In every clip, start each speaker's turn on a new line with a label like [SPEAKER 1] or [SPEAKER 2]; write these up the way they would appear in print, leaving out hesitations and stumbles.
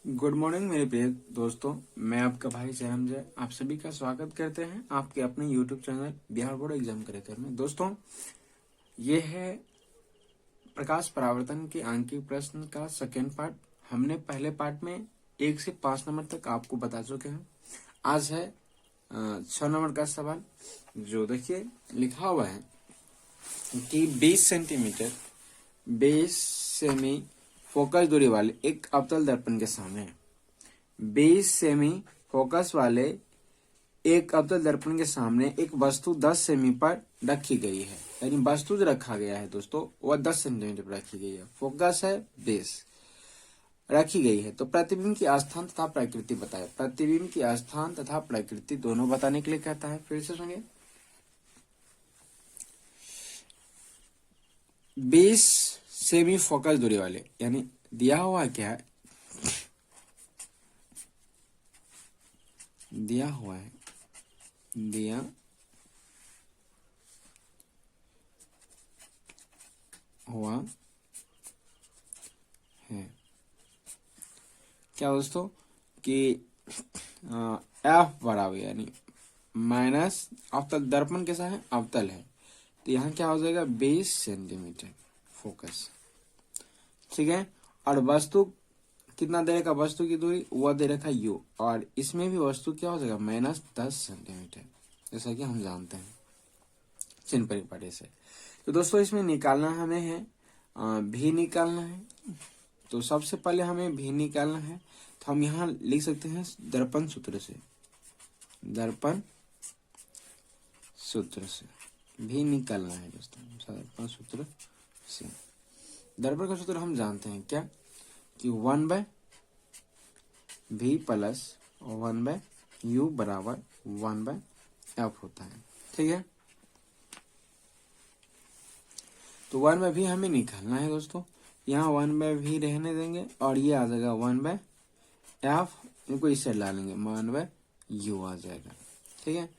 [SPEAKER 1] Good morning मेरे प्रिय दोस्तों, मैं आपका भाई जयराम जय आप सभी का स्वागत करते हैं आपके अपने YouTube channel Bihar board exam character में। दोस्तों, ये है प्रकाश परावर्तन के आंकिक प्रश्न का सेकेंड पार्ट। हमने पहले पार्ट में 1 से 5 नंबर तक आपको बता चुके हैं। आज है 6 नंबर का सवाल, जो देखिए लिखा हुआ है कि 20 सेंटीमीटर 20 सेमी फोकस दूरी वाले एक अवतल दर्पण के सामने 20 सेमी फोकस वाले एक अवतल दर्पण के सामने एक वस्तु 10 सेमी पर रखी गई है। यानी वस्तु जो रखा गया है दोस्तों वह 10 सेंटीमीटर पर रखी गई है। फोकस है 20 रखी गई है। तो प्रतिबिंब की स्थान तथा प्रकृति बताए। प्रतिबिंब की स्थान तथा प्रकृति दोनों बताने के लिए कहता है। फिर से सुनिए, 20 सेमी फोकस दूरी वाले, यानी दिया हुआ क्या है, दिया हुआ है क्या दोस्तों कि एफ बराबर यानी माइनस अवतल दर्पण कैसा है, अवतल है, तो यहाँ क्या हो जाएगा 20 सेंटीमीटर फोकस। ठीक है, और वस्तु कितना दे रखा, वस्तु की दूरी वह दे रखा यू, और इसमें भी वस्तु क्या हो जाएगा -10 सेंटीमीटर, जैसा कि हम जानते हैं चिन्ह परिपाटी से। तो दोस्तों इसमें निकालना हमें है भी निकालना है। तो सबसे पहले हमें भी निकालना है, तो हम यहाँ लिख सकते हैं दर्पण सूत्र से। दर्पण सूत्र से भी निकालना है दोस्तों, दर्पण सूत्र से। दर्पण का सूत्र हम जानते हैं क्या, कि 1/v प्लस 1/u बराबर 1/f होता है। ठीक है, तो 1/v हमें निकालना है दोस्तों। यहाँ 1/v रहने देंगे और ये आ जाएगा 1/f, इनको इससे ला लेंगे 1/u आ जाएगा। ठीक है,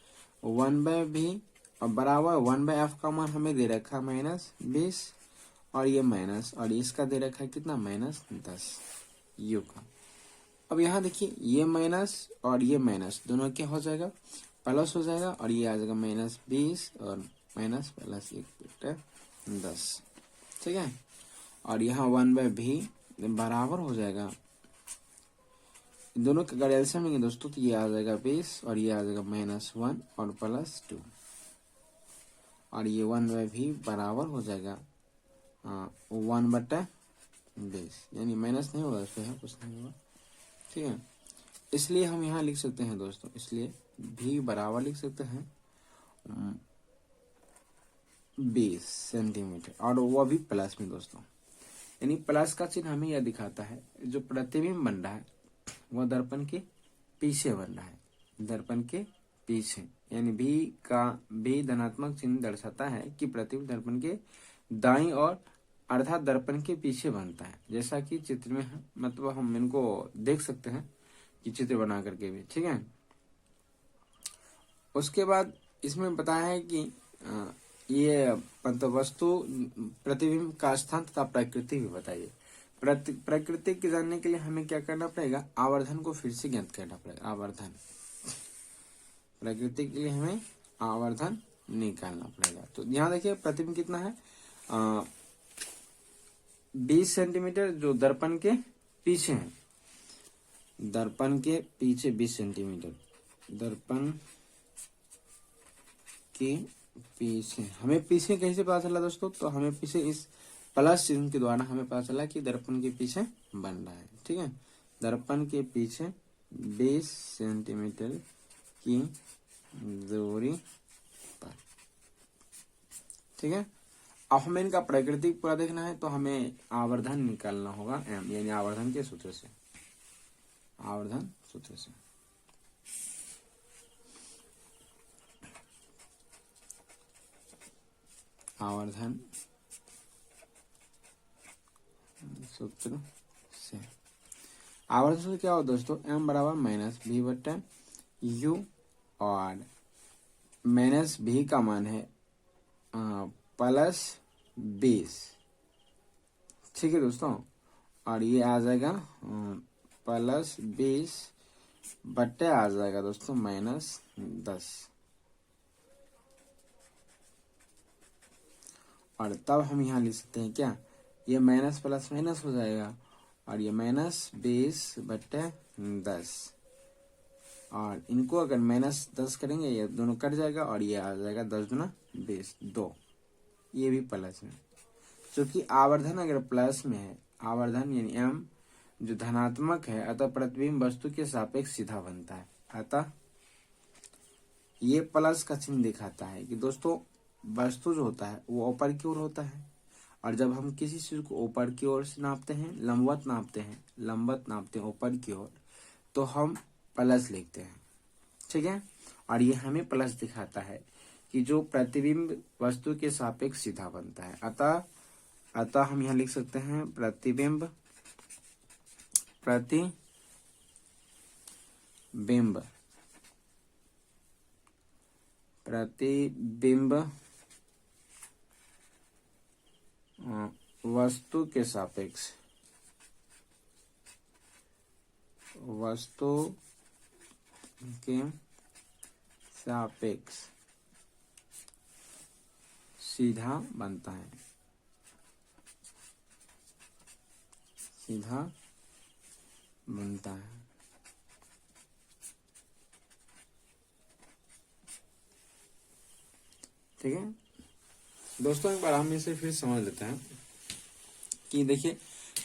[SPEAKER 1] 1/v और बराबर 1/f का मान हमें दे रखा है -20, और ये माइनस, और इसका दे रखा है कितना -10 u का। अब यहाँ देखिए ये माइनस और ये माइनस दोनों क्या हो जाएगा, प्लस हो जाएगा, और ये आ जाएगा -20 और माइनस प्लस 1/10। ठीक है, और यहाँ 1/v बराबर हो जाएगा, दोनों का अगर एलसीएम लेंगे दोस्तों तो ये आ जाएगा 20 और ये आ जाएगा -1 और +2, और ये 1/v बराबर हो जाएगा 1/20, यानी माइनस नहीं होगा, इसमें कुछ नहीं होगा। ठीक है, इसलिए हम यहाँ लिख सकते हैं दोस्तों, इसलिए भी बराबर लिख सकते हैं 20 सेंटीमीटर, और वह भी प्लस में दोस्तों। यानी प्लस का चिन्ह हमें यह दिखाता है जो प्रतिबिंब बन रहा है वह दर्पण के पीछे बन रहा है, दर्पण के पीछे। यानी भी धनात्मक चिन्ह दर्शाता है कि प्रतिबिंब दर्पण के दाईं ओर अर्थात दर्पण के पीछे बनता है, जैसा कि चित्र में है। मतलब हम इनको देख सकते हैं कि चित्र बना करके भी। ठीक है, उसके बाद इसमें बताया है कि ये वस्तु प्रतिबिंब का स्थान तथा प्रकृति भी बताइए। प्रकृति के जानने के लिए हमें क्या करना पड़ेगा, आवर्धन को फिर से ज्ञात करना पड़ेगा। आवर्धन, प्रकृति के लिए हमें आवर्धन निकालना पड़ेगा। तो यहाँ देखिए प्रतिबिंब कितना है 20 सेंटीमीटर, जो दर्पण के पीछे है, दर्पण के पीछे 20 सेंटीमीटर, दर्पण के पीछे। हमें पीछे कैसे पता चला दोस्तों, तो हमें पीछे इस प्लस चिन्ह के द्वारा हमें पता चला कि दर्पण के पीछे बन रहा है। ठीक है, दर्पण के पीछे 20 सेंटीमीटर की दूरी पर। ठीक है, अब हमें इनका प्राकृतिक पूरा देखना है, तो हमें आवर्धन निकालना होगा एम, यानी आवर्धन के सूत्र से। आवर्धन सूत्र से आवर्धन सूत्र से। आवर्धन सूत्र क्या हो दोस्तों, m बराबर -v/u, और -v का मान है +20। ठीक है दोस्तों, और ये आ जाएगा प्लस 20 बट्टे आ जाएगा दोस्तों -10। और तब हम यहाँ लिख सकते हैं क्या, ये माइनस प्लस माइनस हो जाएगा और ये -20 बट्टे 10। और इनको अगर -10 करेंगे ये दोनों कट जाएगा और ये आ जाएगा 10 दूना 20 2। ये भी प्लस में, क्योंकि आवर्धन अगर प्लस में है, आवर्धन यानी m जो धनात्मक है, अतः प्रतिबिंब वस्तु के सापेक्ष सीधा बनता है। अतः ये प्लस का चिन्ह दिखाता है कि दोस्तों वस्तु जो होता है वो ऊपर की ओर होता है, और जब हम किसी चीज को ऊपर की ओर से नापते हैं, लंबवत नापते हैं ऊपर की ओर, तो हम प्लस लिखते हैं। ठीक है, और ये हमें प्लस दिखाता है कि जो प्रतिबिंब वस्तु के सापेक्ष सीधा बनता है। अतः हम यहाँ लिख सकते हैं प्रतिबिंब वस्तु के सापेक्ष सीधा बनता है, ठीक है दोस्तों। एक बार हम इसे फिर समझ लेते हैं कि देखिए,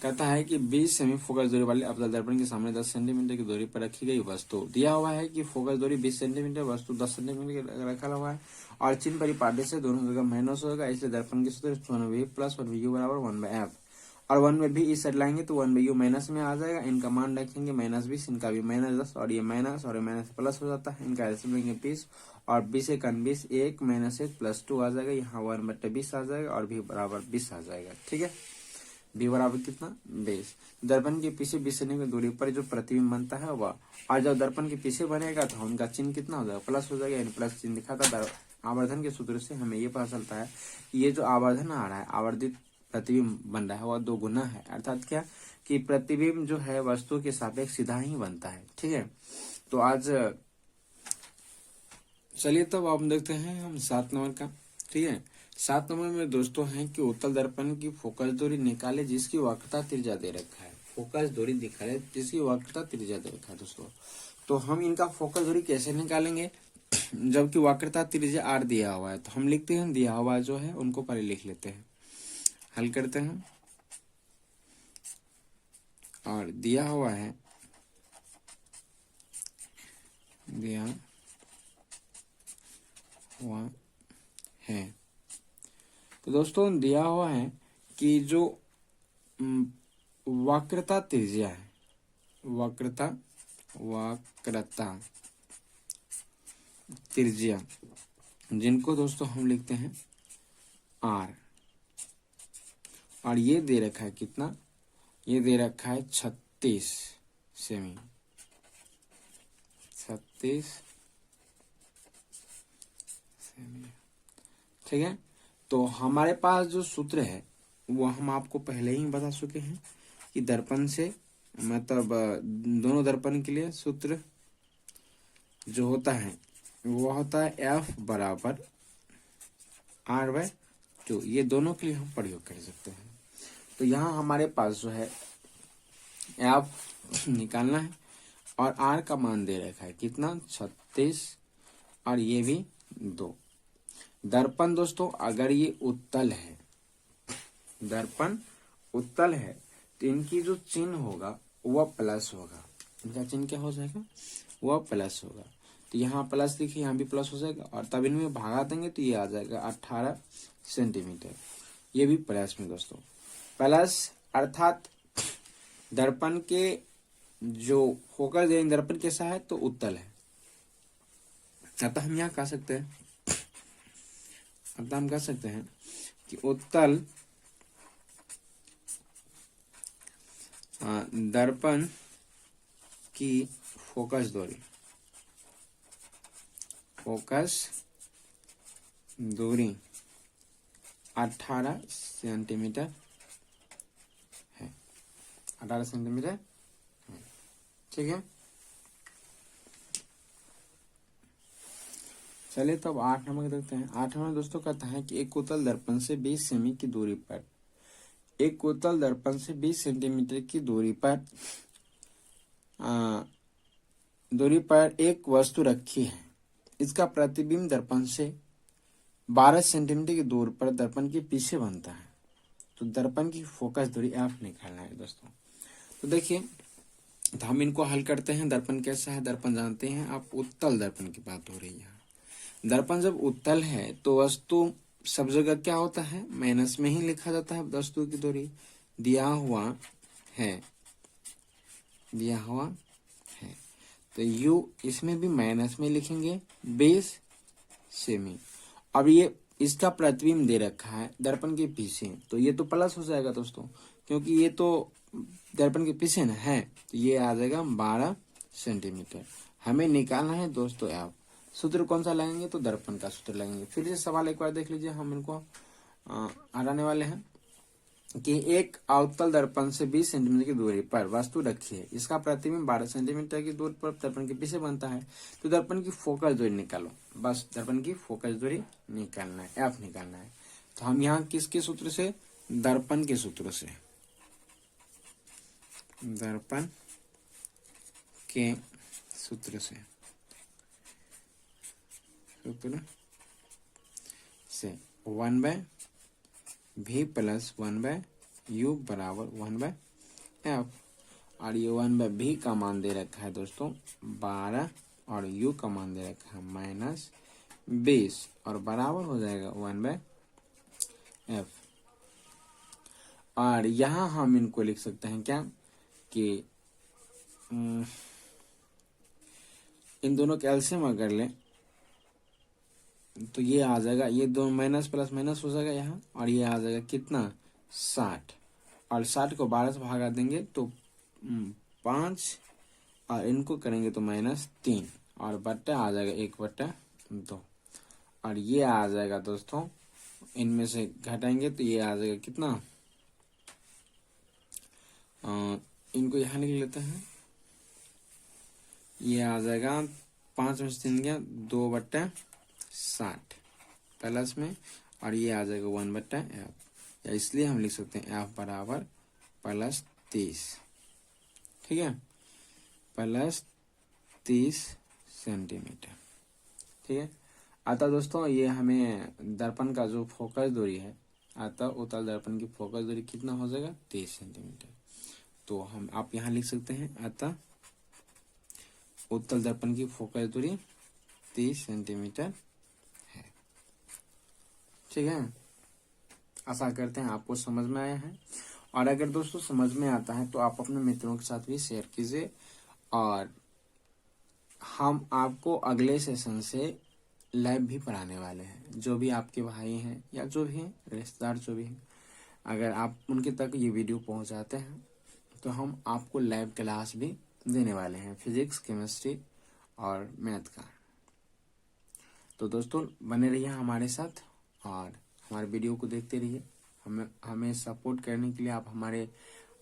[SPEAKER 1] कहता है कि 20 सेमी फोकस दूरी वाले अवतल दर्पण के सामने 10 सेंटीमीटर की दूरी पर रखी गई वस्तु, दिया हुआ है कि फोकस दूरी 20 सेंटीमीटर, वस्तु 10 सेंटीमीटर रखा हुआ है और चिन्ह परिपाटी से दोनों जगह माइनस होगा, इसलिए दर्पण के सूत्र 1v प्लस 1vu बराबर 1/f। और 1 में भी इस साइड लाएंगे तो 1/u माइनस में आ जाएगा, इनका मान रखेंगे -20, इनका भी -10, और ये माइनस और माइनस प्लस हो जाता है, इनका एलसीएम लेंगे 20 और 20 1 20, 1 -1 +2 आ जाएगा, यहाँ 1/20 आ जाएगा और भी बराबर 20 आ जाएगा। ठीक है, भी बराबर कितना 20। दर्पण के पीछे 20 सेंटीमीटर दूरी पर जो प्रतिबिंब बनता है वह, और जब दर्पण के पीछे बनेगा तो उनका चिन्ह कितना हो जाएगा, प्लस हो जाएगा, यानी प्लस चिन्ह दिखाता। आवर्धन के सूत्र से हमें ये पता चलता है कि ये जो आवर्धन आ रहा है, आवर्धित प्रतिबिंब बन रहा है, वह 2 गुना है। अर्थात क्या कि प्रतिबिंब जो है वस्तु के सापेक्ष सीधा ही बनता है। ठीक है, तो आज चलिए तब आप देखते हैं हम 7 नंबर का। ठीक है, 7 नंबर में दोस्तों है कि उत्तल दर्पण की फोकस दूरी निकाले जिसकी वक्रता त्रिज्या दे रखा है। फोकस दूरी निकाले जिसकी वक्रता त्रिज्या दे रखा है दोस्तों। तो हम इनका फोकस दूरी कैसे निकालेंगे, जबकि वक्रता त्रिज्या r दिया हुआ है, तो हम लिखते हैं दिया हुआ जो है उनको पहले लिख लेते हैं, हल करते हैं। और दिया हुआ है तो दोस्तों दिया हुआ है कि जो वक्रता त्रिज्या है, वक्रता त्रिज्या, जिनको दोस्तों हम लिखते हैं r, और ये दे रखा है कितना, ये दे रखा है 36 सेमी, 36 सेमी। ठीक है, तो हमारे पास जो सूत्र है वो हम आपको पहले ही बता चुके हैं कि दर्पण से, मतलब दोनों दर्पण के लिए सूत्र जो होता है वो होता है F बराबर R/2। ये दोनों के लिए हम प्रयोग कर सकते हैं। तो यहाँ हमारे पास जो है F निकालना है और R का मान दे रखा है कितना 36 और ये भी 2। दर्पण दोस्तों अगर ये उत्तल है, दर्पण उत्तल है तो इनकी जो चिन्ह होगा वह प्लस होगा, इनका चिन्ह क्या हो जाएगा, वह प्लस होगा। तो यहाँ प्लस लिखिए, यहाँ भी प्लस हो जाएगा, और तब इनमें भागा देंगे तो ये आ जाएगा 18 सेंटीमीटर, ये भी प्लस में दोस्तों। प्लस अर्थात दर्पण के जो फोकस दर्पण कैसा है तो उत्तल है, अतः हम यहाँ कह सकते हैं, हम कह सकते हैं कि उत्तल दर्पण की फोकस दूरी 18 सेंटीमीटर है, 18 सेंटीमीटर है। ठीक है। चलिए तो अब 8 नंबर देखते हैं। 8 नंबर दोस्तों कहता है कि एक उत्तल दर्पण से 20 सेमी की दूरी पर, एक उत्तल दर्पण से 20 सेंटीमीटर की दूरी पर एक वस्तु रखी है। इसका प्रतिबिंब दर्पण से 12 सेंटीमीटर की दूर पर दर्पण के पीछे बनता है। तो दर्पण की फोकस दूरी आप निकालना है दोस्तों। तो देखिए, तो हम इनको हल करते हैं। दर्पण कैसा है, दर्पण जानते हैं आप, उत्तल दर्पण की बात हो रही है। दर्पण जब उत्तल है तो वस्तु सब जगह क्या होता है, माइनस में ही लिखा जाता है। वस्तु की दूरी दिया हुआ है, तो u इसमें भी माइनस में लिखेंगे 20 सेमी। अब ये इसका प्रतिबिंब दे रखा है दर्पण के पीछे, तो ये तो प्लस हो जाएगा दोस्तों, क्योंकि ये तो दर्पण के पीछे ना है। तो ये आ जाएगा 12 सेंटीमीटर। हमें निकालना है दोस्तों आप सूत्र कौन सा लगेंगे, तो दर्पण का सूत्र लगेंगे। फिर से सवाल एक बार देख लीजिए, हम इनको हटाने वाले हैं कि एक अवतल दर्पण से 20 सेंटीमीटर की दूरी पर वस्तु रखी है। इसका प्रतिबिंब 12 सेंटीमीटर की दूरी पर दर्पण के पीछे बनता है। तो दर्पण की फोकस दूरी निकालो, बस दर्पण की फोकस दूरी निकालना है, एफ निकालना है। तो हम यहाँ किसके सूत्र से, दर्पण के सूत्र से, दर्पण के सूत्र से, सूत्र से 1/v प्लस 1/u बराबर 1/f। और ये 1/v का मान दे रखा है दोस्तों 12 और u का मान दे रखा है -20 और बराबर हो जाएगा 1/f। और यहाँ हम इनको लिख सकते हैं क्या कि इन दोनों का एलसीएम अगर लें तो ये आ जाएगा, ये दो माइनस प्लस माइनस हो जाएगा यहाँ, और ये आ जाएगा कितना 60, और 60 को 12 से भागा देंगे तो 5, और इनको करेंगे तो -3, और बट्टा आ जाएगा 1/2, और ये आ जाएगा दोस्तों, इनमें से घटाएंगे तो ये आ जाएगा कितना, इनको यहाँ लिख लेते हैं, ये आ जाएगा 5 में से 3 गया 2/60 प्लस में, और ये आ जाएगा 1/f, या इसलिए हम लिख सकते हैं f बराबर +30, ठीक है, +30 सेंटीमीटर, ठीक है। अतः दोस्तों ये हमें दर्पण का जो फोकस दूरी है, अतः उत्तल दर्पण की फोकस दूरी कितना हो जाएगा 30 सेंटीमीटर। तो हम आप यहाँ लिख सकते हैं, अतः उत्तल दर्पण की फोकस दूरी 30 सेंटीमीटर है, ठीक है। आशा करते हैं आपको समझ में आया है, और अगर दोस्तों समझ में आता है तो आप अपने मित्रों के साथ भी शेयर कीजिए। और हम आपको अगले सेशन से लैब भी पढ़ाने वाले हैं। जो भी आपके भाई हैं या जो भी हैं रिश्तेदार जो भी हैं, अगर आप उनके तक ये वीडियो पहुंचाते हैं तो हम आपको लैब क्लास भी देने वाले हैं, फिजिक्स, केमिस्ट्री और मैथ का। तो दोस्तों बने रहिए हमारे साथ और हमारे वीडियो को देखते रहिए। हमें सपोर्ट करने के लिए आप हमारे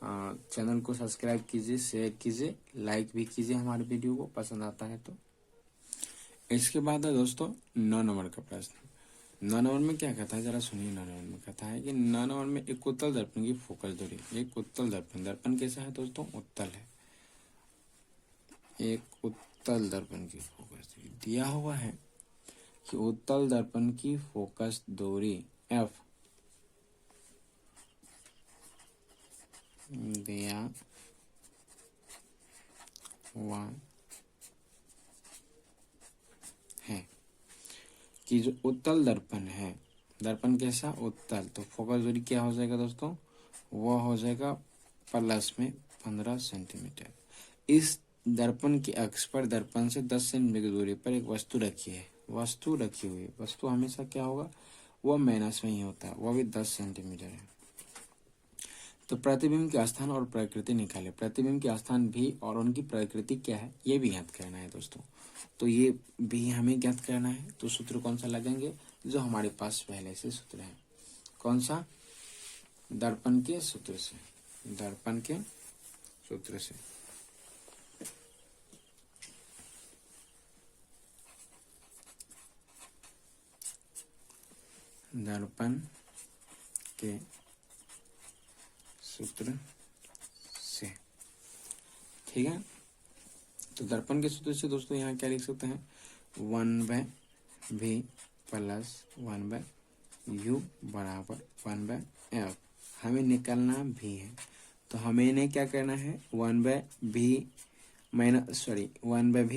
[SPEAKER 1] चैनल को सब्सक्राइब कीजिए, शेयर कीजिए, लाइक भी कीजिए हमारे वीडियो को, पसंद आता है तो। इसके बाद है दोस्तों 9 नंबर का प्रश्न। 9 नंबर में क्या कहता है, जरा सुनिए। 9 नंबर में कहता है कि 9 नंबर में एक उत्तल दर्पण की फोकस दूरी, एक उत्तल दर्पण, दर्पण कैसा है दोस्तों, उत्तल है। एक उत्तल दर्पण की फोकस दूरी दिया हुआ है कि उत्तल दर्पण की फोकस दूरी f दिया हुआ है कि जो उत्तल दर्पण है, दर्पण कैसा, उत्तल, तो फोकस दूरी क्या हो जाएगा दोस्तों, वह हो जाएगा प्लस में 15 सेंटीमीटर। इस दर्पण की अक्ष पर दर्पण से 10 सेंटीमीटर की दूरी पर एक वस्तु रखी है, वस्तु रखी हुई है। वस्तु हमेशा क्या होगा, वह माइनस में ही होता है, वह भी 10 सेंटीमीटर है। तो प्रतिबिंब के स्थान और प्रकृति निकाले। प्रतिबिंब के स्थान भी और उनकी प्रकृति क्या है ये भी ज्ञात करना है दोस्तों। तो ये भी हमें ज्ञात करना है। तो सूत्र कौन सा लगेंगे, जो हमारे पास पहले से सूत्र है। कौन सा, दर्पण के सूत्र से, दर्पण के सूत्र से। दर्पण के सूत्र से। ठीक है, तो दर्पण के सूत्र से दोस्तों यहाँ क्या लिख सकते हैं, 1/v प्लस 1/u बराबर 1/f। हमें निकालना भी है, तो हमें इन्हें क्या करना है, 1/v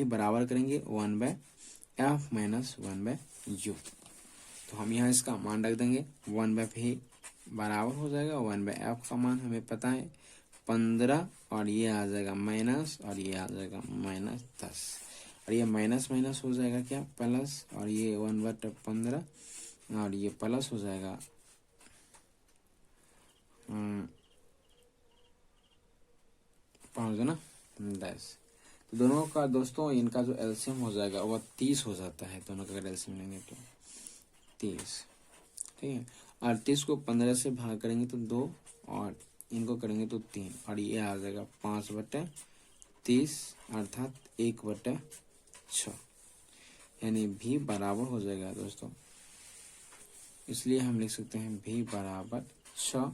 [SPEAKER 1] बराबर करेंगे 1/f माइनस 1/u। तो हम यहाँ इसका मान रख देंगे, 1/v बराबर हो जाएगा 1/f का मान हमें पता है 15, और ये आ जाएगा माइनस, और ये आ जाएगा -10, और ये माइनस माइनस हो जाएगा क्या, प्लस, और ये 1/15, और ये प्लस हो जाएगा 5 ना 10। तो दोनों का दोस्तों इनका जो एलसीएम हो जाएगा वह 30 हो जाता है। दोनों का अगर एलसीएम लेंगे तो 30। ठीक है, और 30 को 15 से भाग करेंगे तो 2, और इनको करेंगे तो 3, और ये आ जाएगा 5/30 अर्थात 1/6, यानी भी बराबर हो जाएगा दोस्तों। इसलिए हम लिख सकते हैं भी बराबर 6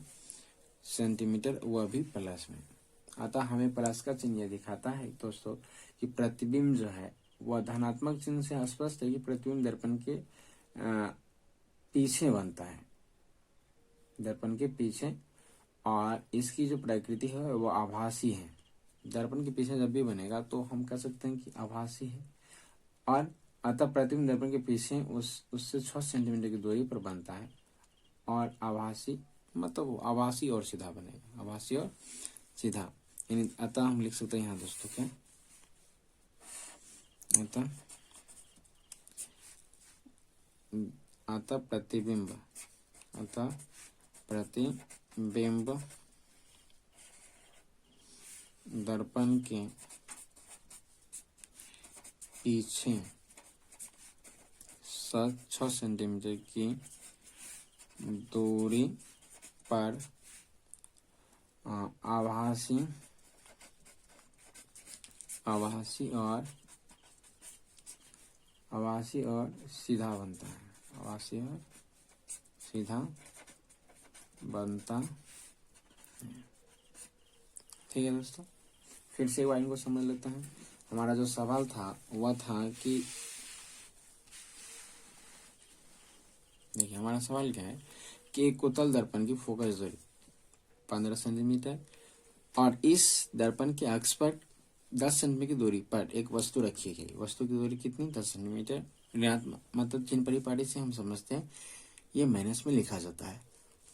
[SPEAKER 1] सेंटीमीटर, वह भी प्लस में। अतः हमें प्लस का चिन्ह यह दिखाता है दोस्तों कि प्रतिबिंब जो है वह धनात्मक चिन्ह से स्पष्ट है कि प्रतिबिंब दर्पण के पीछे बनता है, दर्पण के पीछे, और इसकी जो प्रकृति है वो आभासी है। दर्पण के पीछे जब भी बनेगा तो हम कह सकते हैं कि आभासी है, और अतः प्रतिबिंब दर्पण के पीछे उससे 6 सेंटीमीटर की दूरी पर बनता है, और आभासी मतलब आभासी और सीधा बनेगा, आभासी और सीधा। यानी अतः हम लिख सकते हैं यहाँ दोस्तों क्या, अतः प्रतिबिंब दर्पण के पीछे 6 सेंटीमीटर की दूरी पर आभासी और सीधा बनता है, आभासी और सीधा बनता है। ठीक है दोस्तों, फिर से वाइन को समझ लेते हैं। हमारा जो सवाल था वह था कि देखिए हमारा सवाल क्या है कि एक उत्तल दर्पण की फोकस दूरी 15 सेंटीमीटर, और इस दर्पण के अक्ष पर 10 सेंटीमीटर की दूरी पर एक वस्तु रखी गई। वस्तु की दूरी कितनी, 10 सेंटीमीटर। ऋणात्मक मतलब चिन्ह परिपाटी से हम समझते हैं ये माइनस में लिखा जाता है।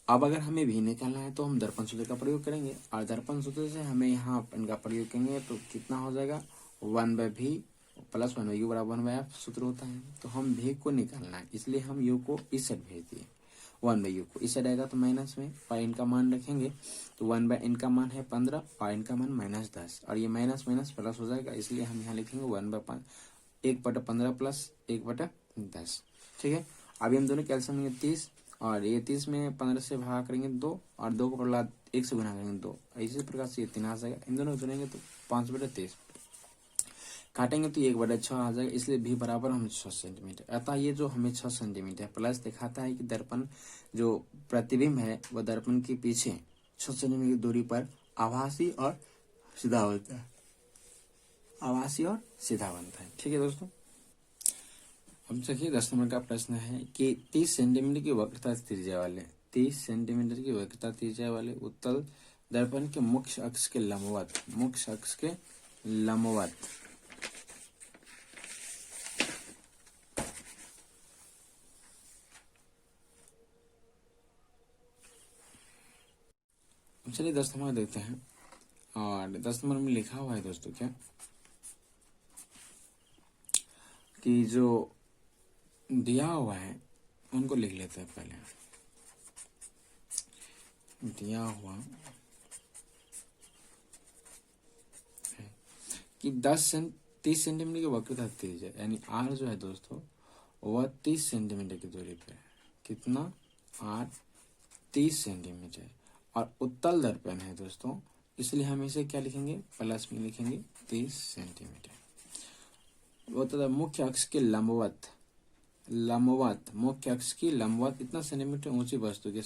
[SPEAKER 1] अब अगर हमें भी निकालना है तो हम दर्पण सूत्र का प्रयोग करेंगे, और दर्पण सूत्र से हमें यहाँ इनका प्रयोग करेंगे तो कितना हो जाएगा, 1/v प्लस 1/u बराबर 1/f सूत्र होता है। तो हम v को निकालना है, इसलिए हम u को इस साइड भेज दिए, 1/u को इस साइड आएगा तो माइनस में, और इनका मान रखेंगे तो 1/n का मान है 15, और इनका मान -10, और ये माइनस माइनस प्लस हो जाएगा, इसलिए हम यहाँ लिखेंगे 1/15 प्लस 1/10। ठीक है, अभी हम दोनों कैल्सियम लेंगे 30, और ये 30 में 15 से भाग करेंगे 2, और 2 को प्रहलाद 1 से गुना करेंगे 2, इसी प्रकार से ये 3 आ जाएगा। इन दोनों को जोड़ेंगे तो 5/23, काटेंगे तो 1/6 आ जाएगा, इसलिए भी बराबर हम 6 सेंटीमीटर। अतः ये जो हमें 6 सेंटीमीटर प्लस दिखाता है कि दर्पण जो प्रतिबिंब है वह दर्पण के पीछे 6 सेंटीमीटर की दूरी पर आभासी और सीधा बनता है, आभासी और सीधा बनता है। ठीक है दोस्तों, अब देखिए 10 नंबर का प्रश्न है कि 30 सेंटीमीटर की वक्रता त्रिज्या वाले 30 सेंटीमीटर की वक्रता त्रिज्या वाले उत्तल दर्पण के मुख्य अक्ष के लंबवत चलिए 10 नंबर देखते हैं, और 10 नंबर में लिखा हुआ है दोस्तों क्या कि जो दिया हुआ है उनको लिख लेते हैं। पहले दिया हुआ है कि 30 सेंटीमीटर की वक्रता त्रिज्या यानी r जो है दोस्तों वह 30 सेंटीमीटर की दूरी पे है। कितना, r 30 सेंटीमीटर, और उत्तल दर्पण है दोस्तों, इसलिए हम इसे क्या लिखेंगे, प्लस में लिखेंगे 30 सेंटीमीटर। वो तो मुख्य अक्ष के लंबवत लंबवत, मुख्य अक्ष की लंबवत इतना सेंटीमीटर ऊंची वस्तु के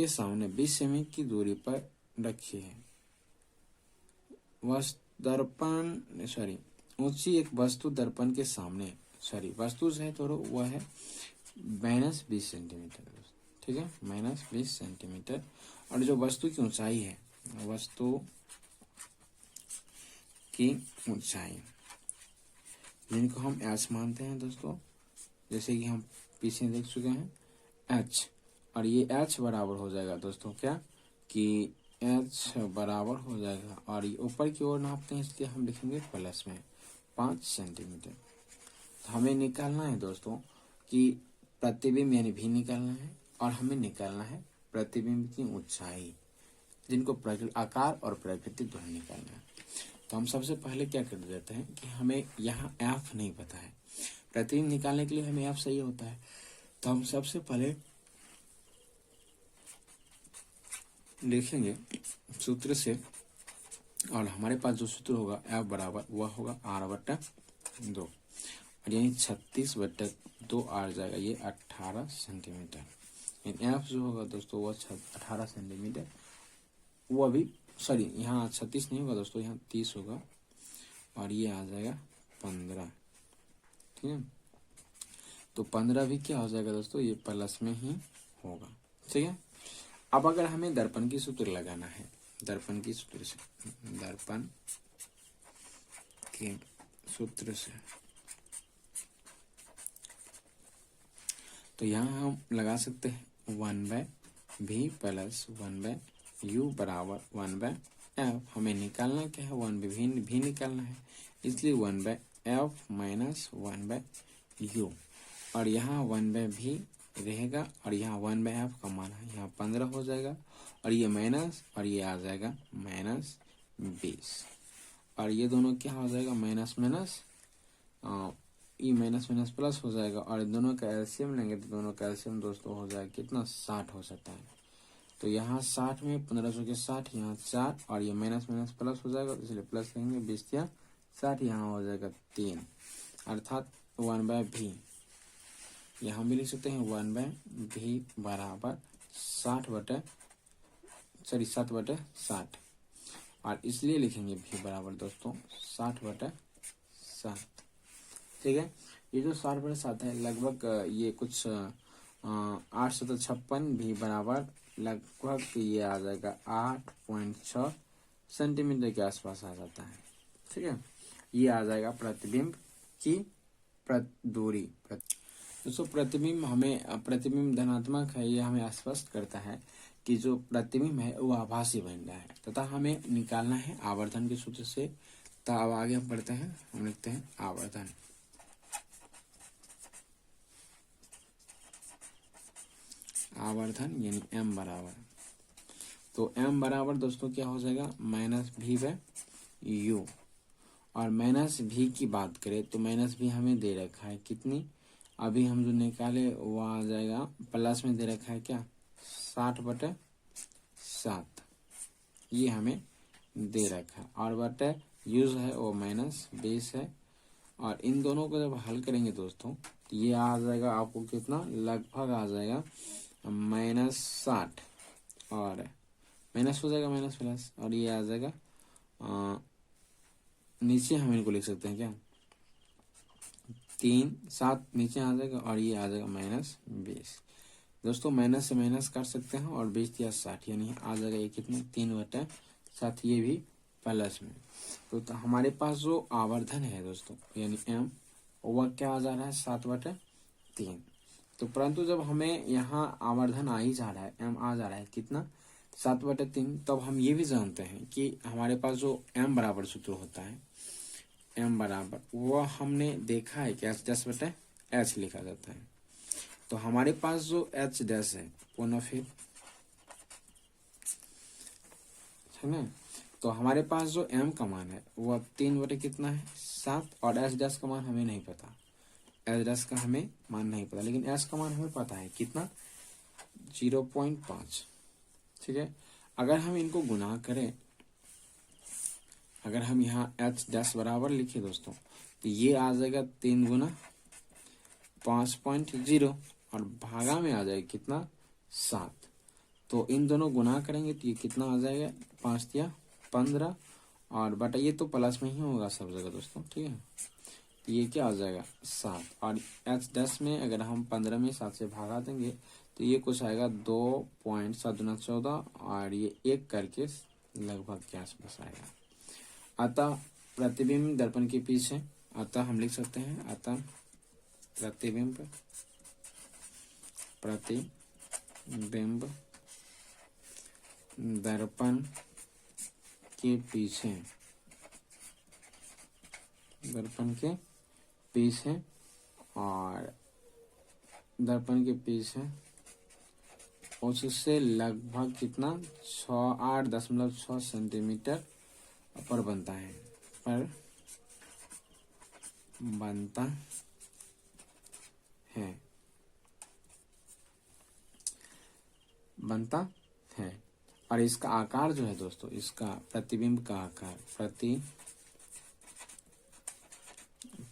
[SPEAKER 1] सामने 20 सेमी की दूरी पर रखी है। ऊंची एक वस्तु दर्पण के सामने, वस्तु है तो वह है -20 सेंटीमीटर। ठीक है, -20 सेंटीमीटर। और जो वस्तु की ऊंचाई है, वस्तु की ऊंचाई जिनको हम एच मानते हैं दोस्तों, जैसे कि हम पीछे देख चुके हैं एच, और ये एच बराबर हो जाएगा दोस्तों क्या कि एच बराबर हो जाएगा, और ये ऊपर की ओर नापते हैं इसलिए हम लिखेंगे प्लस में 5 सेंटीमीटर। तो हमें निकालना है दोस्तों कि प्रतिबिंब यानी भी निकालना है, और हमें निकालना है प्रतिबिंब की ऊंचाई, जिनको आकार और प्रकृति दोनों निकालना है। तो हम सबसे पहले क्या कर देते हैं कि हमें यहाँ एफ नहीं पता है, प्रतिबिंब निकालने के लिए हमें एफ सही होता है। तो हम सबसे पहले लिखेंगे सूत्र से, और हमारे पास जो सूत्र होगा एफ बराबर वह होगा R/2, और यही 36/2 आ जाएगा, ये 18 सेंटीमीटर। एफ जो होगा दोस्तों वह 18 सेंटीमीटर, वो अभी यहाँ 36 नहीं होगा दोस्तों, यहाँ 30 होगा, और ये आ जाएगा 15। ठीक है, तो 15 भी क्या हो जाएगा दोस्तों, ये प्लस में ही होगा। ठीक है, अब अगर हमें दर्पण की सूत्र लगाना है, दर्पण की सूत्र से, दर्पण के सूत्र से, तो यहाँ हम लगा सकते हैं 1/v प्लस 1/u बराबर 1/f। हमें निकालना क्या है, 1/v निकालना है, इसलिए 1/f माइनस 1/u, और यहाँ 1/v रहेगा, और यहाँ 1/f का मान है यहाँ 15 हो जाएगा, और ये माइनस, और ये आ जाएगा -20, और ये दोनों क्या हो जाएगा, minus minus E minus minus plus हो जाएगा, और दोनों का एलसीएम लेंगे तो दोनों का एलसीएम दोस्तों हो जाएगा कितना, 60 हो सकता है। तो यहाँ 60 में 1500 के 60, यहाँ 4, और ये माइनस माइनस प्लस हो जाएगा, इसलिए प्लस लेंगे, 20 या 60, यहाँ हो जाएगा 3, अर्थात 1/v। यहाँ भी लिख सकते हैं 1/v बराबर 7/60, और इसलिए लिखेंगे v बराबर दोस्तों 60/7। ठीक है, ये जो 60/7 है लगभग ये कुछ 856 भी बराबर लगभग ये आ जाएगा 8.6 सेंटीमीटर के आसपास आ जाता है। ठीक है, ये आ जाएगा प्रतिबिंब की दूरी। दोस्तों प्रतिबिंब धनात्मक है, ये हमें स्पष्ट करता है कि जो प्रतिबिंब है वो आभासी बन रहा है, तथा हमें निकालना है आवर्धन के सूत्र से। तो अब आगे हम पढ़ते हैं, हम लिखते हैं आवर्धन यानी m बराबर, तो m बराबर दोस्तों क्या हो जाएगा, -v/u, और -v की बात करें तो -v हमें दे रखा है कितनी, अभी हम जो निकाले वो आ जाएगा प्लस में दे रखा है क्या, 60/7, ये हमें दे रखा है, और बटे यूज है वो -20 है, और इन दोनों को जब हल करेंगे दोस्तों तो ये आ जाएगा आपको कितना, लगभग आ जाएगा -60, और माइनस हो जाएगा माइनस प्लस, और ये आ जाएगा नीचे हम इनको लिख सकते हैं क्या, 3/7 नीचे आ जाएगा, और ये आ जाएगा -20। दोस्तों माइनस से माइनस काट सकते हैं, और 20 या 60 यानी आ जाएगा ये कितना, 3/7, ये भी प्लस में। तो हमारे पास जो आवर्धन है दोस्तों यानी m, वह क्या आ जा रहा है, 7/3। तो परंतु जब हमें यहाँ आवर्धन आ ही जा रहा है, m आ जा रहा है कितना, 7/3, तब हम ये भी जानते हैं कि हमारे पास जो m बराबर सूत्र होता है, m बराबर वह हमने देखा है कि h' लिखा जाता है। तो हमारे पास जो h' है पुनः फिर है ना, तो हमारे पास जो m का मान है वह 3/कितना है, 7, और h' का मान हमें नहीं पता, h' का हमें मान नहीं पता, लेकिन h का मान हमें पता है कितना, 0.5। ठीक है, अगर हम इनको गुना करें, अगर हम यहाँ h' बराबर लिखे दोस्तों, तो ये आ जाएगा 3 गुना 5.0 और भागा में आ जाएगा कितना 7। तो इन दोनों गुना करेंगे तो ये कितना आ जाएगा 5 या 15 और बटा ये तो प्लस में ही होगा सब जगह दोस्तों, ठीक है। तो ये क्या आ जाएगा 7 और h10 में अगर हम 15 में 7 से भागा देंगे तो ये कुछ आएगा 2.7 गुना 14 और ये 1 करके लगभग के आसपास आएगा। अतः प्रतिबिंब दर्पण के पीछे, अतः हम लिख सकते हैं अतः प्रतिबिंब दर्पण के पीछे और दर्पण के पीछे उससे लगभग कितना 8.6 सेंटीमीटर पर बनता है बनता है और इसका आकार जो है दोस्तों, इसका प्रतिबिंब का आकार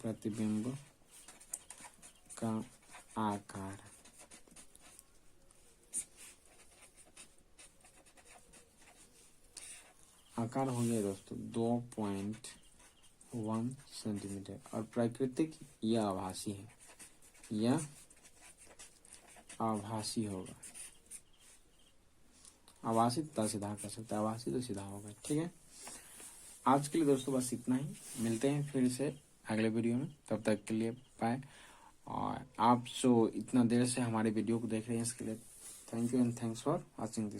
[SPEAKER 1] प्रतिबिंब का आकार हो गया दोस्तों 2.1 सेंटीमीटर और प्राकृतिक या आभासी है, यह आभासी होगा। आभासी तो सीधा कर सकते हैं, आभासी तो सीधा होगा, ठीक है। आज के लिए दोस्तों बस इतना ही, मिलते हैं फिर से अगले वीडियो में, तब तक के लिए बाय। और आप जो इतना देर से हमारे वीडियो को देख रहे हैं इसके लिए thank you and thanks for watching this.